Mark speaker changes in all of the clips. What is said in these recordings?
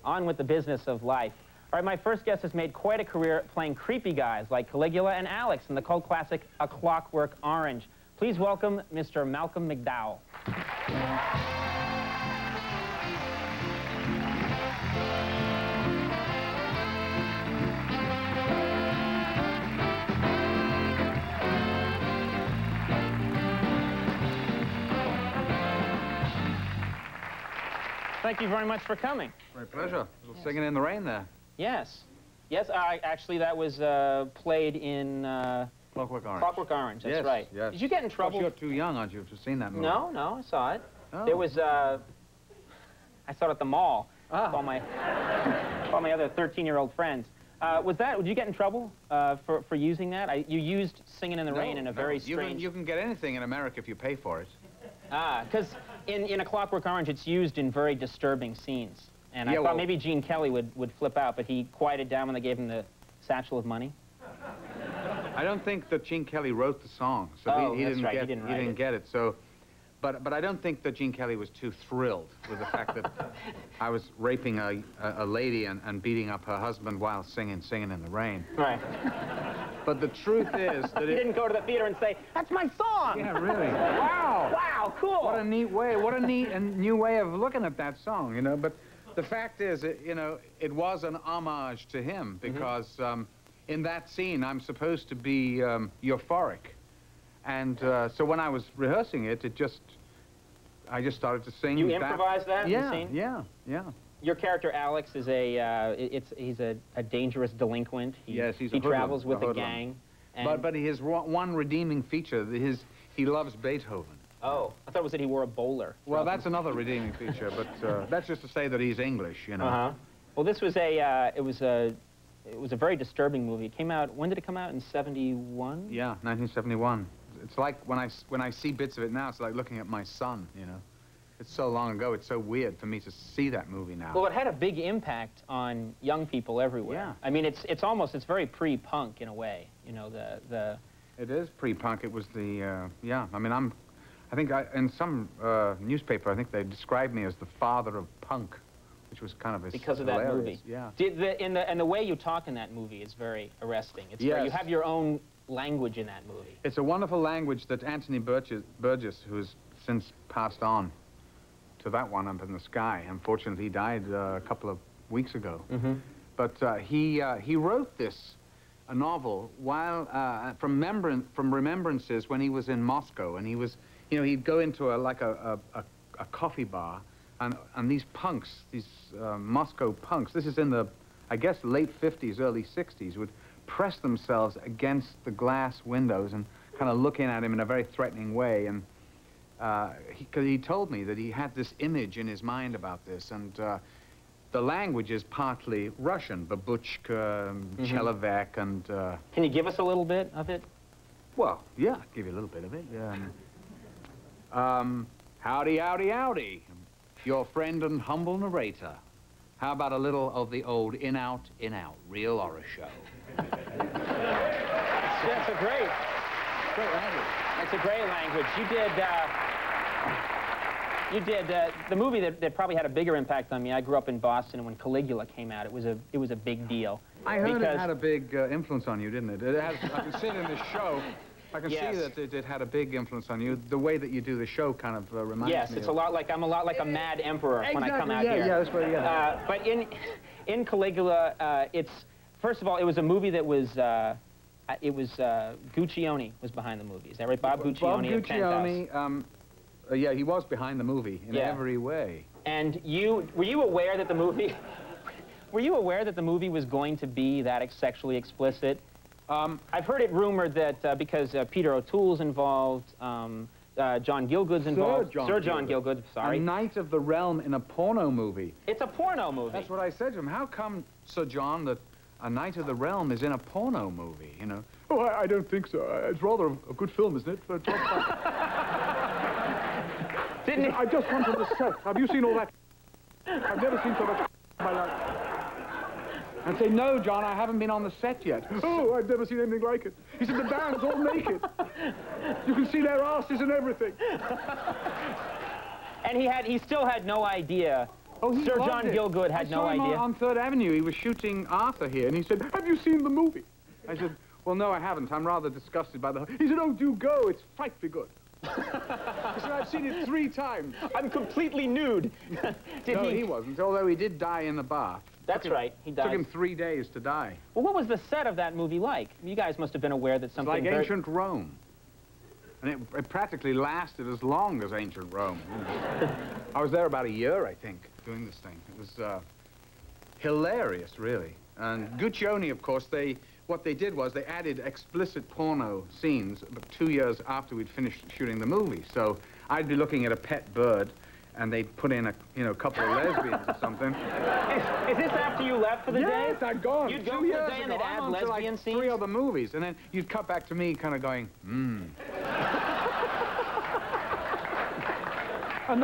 Speaker 1: on with the business of life. All right, my first guest has made quite a career playing creepy guys like Caligula and Alex in the cult classic A Clockwork Orange. Please welcome Mr. Malcolm McDowell. Thank you very much for coming.
Speaker 2: My pleasure. Yes. Singing in the rain there.
Speaker 1: Yes. Yes, actually that was played in...
Speaker 2: Clockwork Orange.
Speaker 1: Clockwork Orange, that's
Speaker 2: yes,
Speaker 1: right.
Speaker 2: Yes.
Speaker 1: Did you get in trouble?
Speaker 2: You're too young, aren't you, to have seen that movie?
Speaker 1: No, no, I saw it.
Speaker 2: Oh.
Speaker 1: There was, I saw it at the mall with all my other 13-year-old friends. Would you get in trouble for using that? You used Singing in the Rain in a very strange...
Speaker 2: You can get anything in America if you pay for it.
Speaker 1: Because in A Clockwork Orange, it's used in very disturbing scenes. And I thought maybe Gene Kelly would flip out, but he quieted down when they gave him the satchel of money.
Speaker 2: I don't think that Gene Kelly wrote the song, so he didn't get it. So, but I don't think that Gene Kelly was too thrilled with the fact that I was raping a lady and beating up her husband while singing in the rain.
Speaker 1: Right.
Speaker 2: But the truth is that
Speaker 1: he didn't go to the theater and say, "That's my song."
Speaker 2: Yeah, really. Wow.
Speaker 1: Wow, cool.
Speaker 2: What a neat way. What a neat and new way of looking at that song, you know. But the fact is, it was an homage to him because. In that scene, I'm supposed to be euphoric, and so when I was rehearsing it, I just started to sing.
Speaker 1: You improvised that in the scene?
Speaker 2: Yeah.
Speaker 1: Your character Alex is he's a dangerous delinquent. He travels with a gang. And
Speaker 2: but his one redeeming feature, he loves Beethoven.
Speaker 1: Oh, I thought it was that he wore a bowler.
Speaker 2: Well, that's another redeeming feature, but that's just to say that he's English, you know.
Speaker 1: Well, this was it was a very disturbing movie. It came out, when did it come out? In 71?
Speaker 2: Yeah, 1971. It's like, when I see bits of it now, it's like looking at my son, you know. It's so long ago, it's so weird for me to see that movie now.
Speaker 1: Well, it had a big impact on young people everywhere.
Speaker 2: Yeah.
Speaker 1: I mean, it's very pre-punk in a way, you know,
Speaker 2: It is pre-punk. It was yeah, I mean, in some newspaper, I think they described me as the father of punk. Which was kind of
Speaker 1: because of that movie.
Speaker 2: Yeah.
Speaker 1: And the way you talk in that movie is very arresting. It's you have your own language in that movie.
Speaker 2: It's a wonderful language that Anthony Burgess, who has since passed on to that one up in the sky. Unfortunately, he died a couple of weeks ago. But he wrote a novel while from remembrances when he was in Moscow, and he was, he'd go into a coffee bar. And these punks, these Moscow punks, this is in the, I guess, late 50s, early 60s, would press themselves against the glass windows and kind of look in at him in a very threatening way. And because he told me that he had this image in his mind about this, and the language is partly Russian, babushka, chelovek, and...
Speaker 1: Can you give us a little bit of it?
Speaker 2: Well, yeah, I'll give you a little bit of it. Howdy, howdy, howdy. Your friend and humble narrator. How about a little of the old in-out, real horror show?
Speaker 1: That's a great language. That's a great language. You did the movie that probably had a bigger impact on me. I grew up in Boston, and when Caligula came out, it was a big deal.
Speaker 2: I heard it had a big influence on you, didn't it? I can see it in the show. I can see that it had a big influence on you. The way that you do the show kind of reminds me.
Speaker 1: Yes, I'm a lot like a mad emperor when I come out here.
Speaker 2: Yeah, that's right. Yeah.
Speaker 1: But in Caligula, first of all, it was a movie that was Guccione was behind the movie. Is that right? Bob Guccione.
Speaker 2: Bob Guccione. Yeah, he was behind the movie in every way.
Speaker 1: And were you aware that the movie? Were you aware that the movie was going to be that sexually explicit? I've heard it rumored that because Peter O'Toole's involved, John Gielgud's involved. Sir John Gielgud, sorry.
Speaker 2: A Knight of the Realm in a porno movie.
Speaker 1: It's a porno movie.
Speaker 2: That's what I said to him. How come, Sir John, that A Knight of the Realm is in a porno movie, you know? Oh, I don't think so. It's rather a good film, isn't it? For
Speaker 1: Didn't he?
Speaker 2: I just come from the set. Have you seen all that? I've never seen so much in my life. And say, no, John, I haven't been on the set yet. Oh, I've never seen anything like it. He said, the band's all naked. You can see their asses and everything.
Speaker 1: And he still had no idea
Speaker 2: Oh, he
Speaker 1: Sir
Speaker 2: loved
Speaker 1: John
Speaker 2: it.
Speaker 1: Gielgud had no idea.
Speaker 2: On 3rd Avenue. He was shooting Arthur here, and he said, "Have you seen the movie?" I said, "Well, no, I haven't. I'm rather disgusted by the..." He said, "Oh, do go. It's frightfully good." I said, "I've seen it 3 times.
Speaker 1: I'm completely nude."
Speaker 2: No, he wasn't, although he did die in the bath.
Speaker 1: That's right, he died.
Speaker 2: Took him 3 days to die.
Speaker 1: Well, what was the set of that movie like? You guys must have been aware that something...
Speaker 2: It's like ancient Rome. And it practically lasted as long as ancient Rome. I was there about a year, I think, doing this thing. It was hilarious, really. And Guccione, of course, what they did was they added explicit porno scenes about 2 years after we'd finished shooting the movie. So I'd be looking at a pet bird, and they'd put in a couple of lesbians or something.
Speaker 1: Is this after you left for the day?
Speaker 2: Yes, I'd gone.
Speaker 1: You'd go for the day and they'd add lesbian scenes?
Speaker 2: 3 other movies, and then you'd cut back to me kind of going, And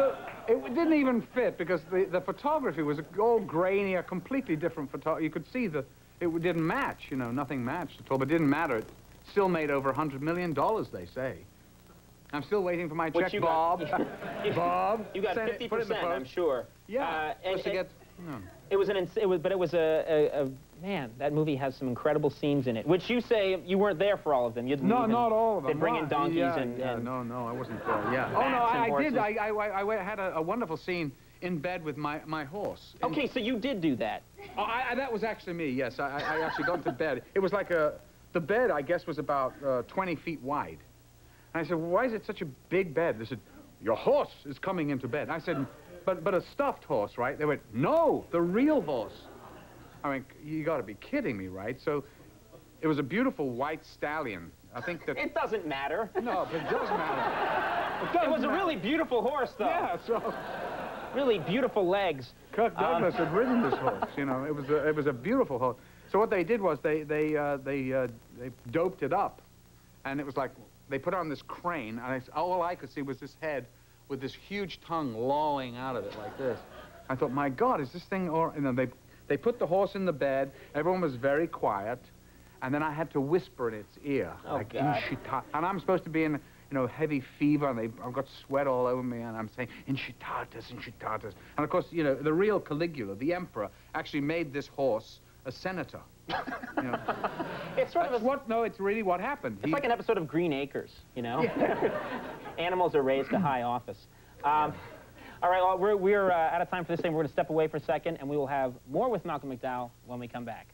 Speaker 2: it didn't even fit because the photography was all grainy, a completely different photography. You could see it didn't match, you know, nothing matched at all, but it didn't matter. It still made over $100 million, they say. I'm still waiting for my check, Bob. Bob.
Speaker 1: You got 50%, I'm sure.
Speaker 2: Yeah.
Speaker 1: It was man, that movie has some incredible scenes in it, which you say you weren't there for all of them.
Speaker 2: No, not all of them.
Speaker 1: They bring in donkeys and
Speaker 2: no, I wasn't there. Yeah. Oh no, I did. I had a wonderful scene in bed with my horse.
Speaker 1: Okay, so you did do that.
Speaker 2: Oh, that was actually me. Yes, I actually got to bed. It was like the bed, I guess, was about 20 feet wide. And I said, well, why is it such a big bed? They said, your horse is coming into bed. I said, but a stuffed horse, right? They went, no, the real horse. I mean, you got to be kidding me, right? So it was a beautiful white stallion. I think that...
Speaker 1: It doesn't matter.
Speaker 2: No, but it does matter.
Speaker 1: It was a really beautiful horse, though.
Speaker 2: Yeah, so...
Speaker 1: Really beautiful legs.
Speaker 2: Kirk Douglas had ridden this horse, you know. It was a beautiful horse. So what they did was they doped it up. And it was like, they put on this crane, and all I could see was this head with this huge tongue lolling out of it like this. I thought, my God, is this thing... Or, you know, they put the horse in the bed. Everyone was very quiet. And then I had to whisper in its ear.
Speaker 1: Oh,
Speaker 2: like,
Speaker 1: God.
Speaker 2: And I'm supposed to be in, you know, heavy fever, and I've got sweat all over me, and I'm saying, incitatus, incitatus. And, of course, you know, the real Caligula, the emperor, actually made this horse a senator. You know.
Speaker 1: It's sort of
Speaker 2: it's really what happened.
Speaker 1: It's like an episode of Green Acres, you know? Yeah. Animals are raised to high office. All right, well, we're out of time for this thing. We're going to step away for a second, and we will have more with Malcolm McDowell when we come back.